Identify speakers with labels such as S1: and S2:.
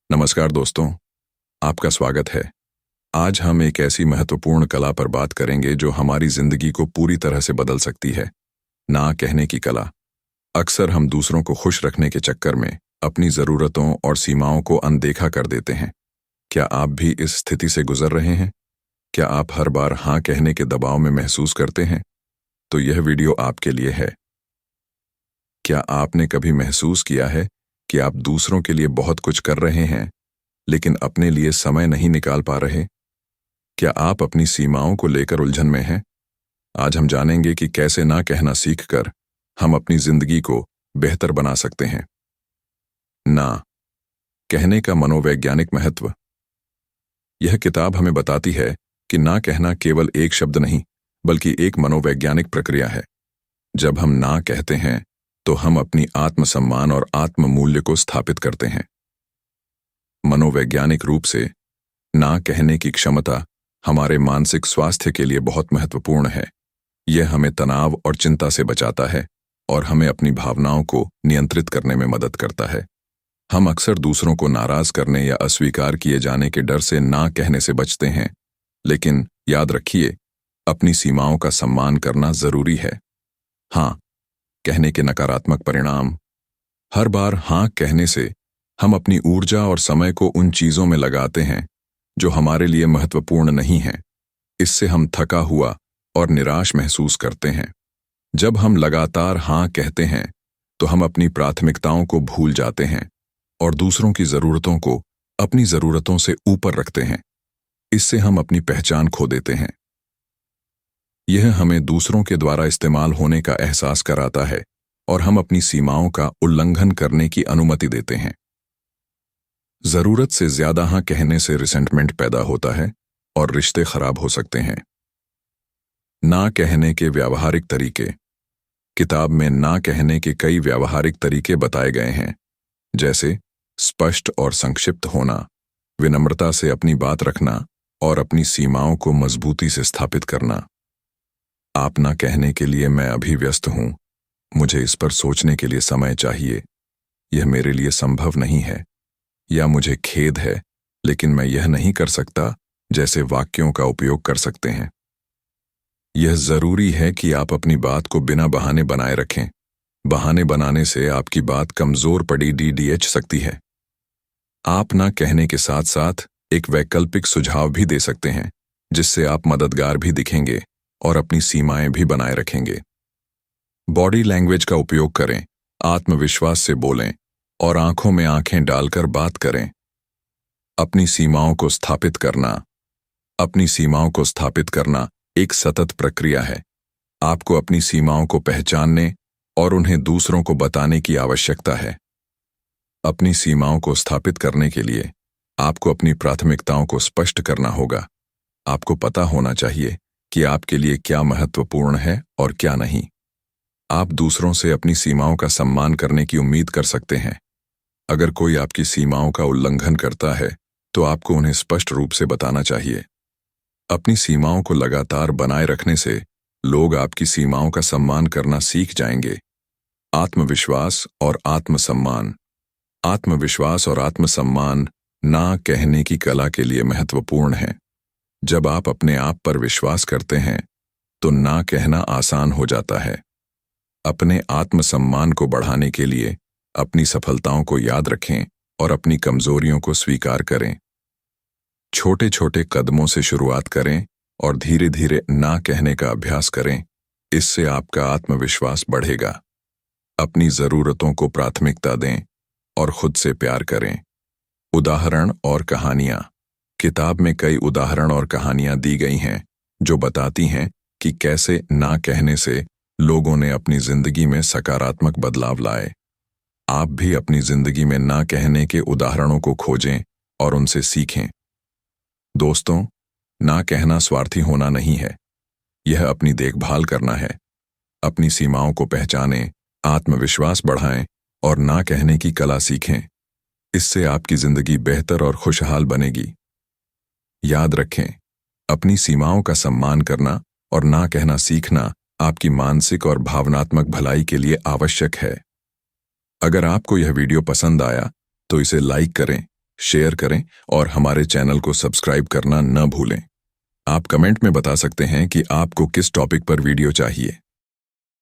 S1: नमस्कार दोस्तों, आपका स्वागत है। आज हम एक ऐसी महत्वपूर्ण कला पर बात करेंगे जो हमारी जिंदगी को पूरी तरह से बदल सकती है, ना कहने की कला। अक्सर हम दूसरों को खुश रखने के चक्कर में अपनी ज़रूरतों और सीमाओं को अनदेखा कर देते हैं। क्या आप भी इस स्थिति से गुजर रहे हैं? क्या आप हर बार हाँ कहने के दबाव में महसूस करते हैं? तो यह वीडियो आपके लिए है। क्या आपने कभी महसूस किया है कि आप दूसरों के लिए बहुत कुछ कर रहे हैं, लेकिन अपने लिए समय नहीं निकाल पा रहे? क्या आप अपनी सीमाओं को लेकर उलझन में हैं? आज हम जानेंगे कि कैसे ना कहना सीखकर हम अपनी जिंदगी को बेहतर बना सकते हैं। ना कहने का मनोवैज्ञानिक महत्व। यह किताब हमें बताती है कि ना कहना केवल एक शब्द नहीं, बल्कि एक मनोवैज्ञानिक प्रक्रिया है। जब हम ना कहते हैं तो हम अपनी आत्मसम्मान और आत्म मूल्य को स्थापित करते हैं। मनोवैज्ञानिक रूप से ना कहने की क्षमता हमारे मानसिक स्वास्थ्य के लिए बहुत महत्वपूर्ण है। यह हमें तनाव और चिंता से बचाता है और हमें अपनी भावनाओं को नियंत्रित करने में मदद करता है। हम अक्सर दूसरों को नाराज करने या अस्वीकार किए जाने के डर से ना कहने से बचते हैं, लेकिन याद रखिए, अपनी सीमाओं का सम्मान करना जरूरी है। हाँ कहने के नकारात्मक परिणाम। हर बार हाँ कहने से हम अपनी ऊर्जा और समय को उन चीजों में लगाते हैं जो हमारे लिए महत्वपूर्ण नहीं हैं। इससे हम थका हुआ और निराश महसूस करते हैं। जब हम लगातार हाँ कहते हैं तो हम अपनी प्राथमिकताओं को भूल जाते हैं और दूसरों की जरूरतों को अपनी जरूरतों से ऊपर रखते हैं। इससे हम अपनी पहचान खो देते हैं। यह हमें दूसरों के द्वारा इस्तेमाल होने का एहसास कराता है और हम अपनी सीमाओं का उल्लंघन करने की अनुमति देते हैं। जरूरत से ज्यादा हाँ कहने से रिसेंटमेंट पैदा होता है और रिश्ते खराब हो सकते हैं। ना कहने के व्यावहारिक तरीके। किताब में ना कहने के कई व्यावहारिक तरीके बताए गए हैं, जैसे स्पष्ट और संक्षिप्त होना, विनम्रता से अपनी बात रखना और अपनी सीमाओं को मजबूती से स्थापित करना। आप ना कहने के लिए मैं अभी व्यस्त हूं, मुझे इस पर सोचने के लिए समय चाहिए, यह मेरे लिए संभव नहीं है, या मुझे खेद है लेकिन मैं यह नहीं कर सकता, जैसे वाक्यों का उपयोग कर सकते हैं। यह जरूरी है कि आप अपनी बात को बिना बहाने बनाए रखें। बहाने बनाने से आपकी बात कमजोर पड़ी डीडीएच सकती है। आप ना कहने के साथ साथ एक वैकल्पिक सुझाव भी दे सकते हैं, जिससे आप मददगार भी दिखेंगे और अपनी सीमाएं भी बनाए रखेंगे। बॉडी लैंग्वेज का उपयोग करें, आत्मविश्वास से बोलें और आंखों में आंखें डालकर बात करें। अपनी सीमाओं को स्थापित करना। अपनी सीमाओं को स्थापित करना एक सतत प्रक्रिया है। आपको अपनी सीमाओं को पहचानने और उन्हें दूसरों को बताने की आवश्यकता है। अपनी सीमाओं को स्थापित करने के लिए आपको अपनी प्राथमिकताओं को स्पष्ट करना होगा। आपको पता होना चाहिए कि आपके लिए क्या महत्वपूर्ण है और क्या नहीं। आप दूसरों से अपनी सीमाओं का सम्मान करने की उम्मीद कर सकते हैं। अगर कोई आपकी सीमाओं का उल्लंघन करता है तो आपको उन्हें स्पष्ट रूप से बताना चाहिए। अपनी सीमाओं को लगातार बनाए रखने से लोग आपकी सीमाओं का सम्मान करना सीख जाएंगे। आत्मविश्वास और आत्मसम्मान। आत्मविश्वास और आत्मसम्मान ना कहने की कला के लिए महत्वपूर्ण है। जब आप अपने आप पर विश्वास करते हैं तो ना कहना आसान हो जाता है। अपने आत्मसम्मान को बढ़ाने के लिए अपनी सफलताओं को याद रखें और अपनी कमजोरियों को स्वीकार करें। छोटे छोटे कदमों से शुरुआत करें और धीरे धीरे ना कहने का अभ्यास करें। इससे आपका आत्मविश्वास बढ़ेगा। अपनी जरूरतों को प्राथमिकता दें और खुद से प्यार करें। उदाहरण और कहानियां। किताब में कई उदाहरण और कहानियां दी गई हैं जो बताती हैं कि कैसे ना कहने से लोगों ने अपनी जिंदगी में सकारात्मक बदलाव लाए। आप भी अपनी जिंदगी में ना कहने के उदाहरणों को खोजें और उनसे सीखें। दोस्तों, ना कहना स्वार्थी होना नहीं है, यह अपनी देखभाल करना है। अपनी सीमाओं को पहचानें, आत्मविश्वास बढ़ाएं और ना कहने की कला सीखें। इससे आपकी जिंदगी बेहतर और खुशहाल बनेगी। याद रखें, अपनी सीमाओं का सम्मान करना और ना कहना सीखना आपकी मानसिक और भावनात्मक भलाई के लिए आवश्यक है। अगर आपको यह वीडियो पसंद आया तो इसे लाइक करें, शेयर करें और हमारे चैनल को सब्सक्राइब करना न भूलें। आप कमेंट में बता सकते हैं कि आपको किस टॉपिक पर वीडियो चाहिए।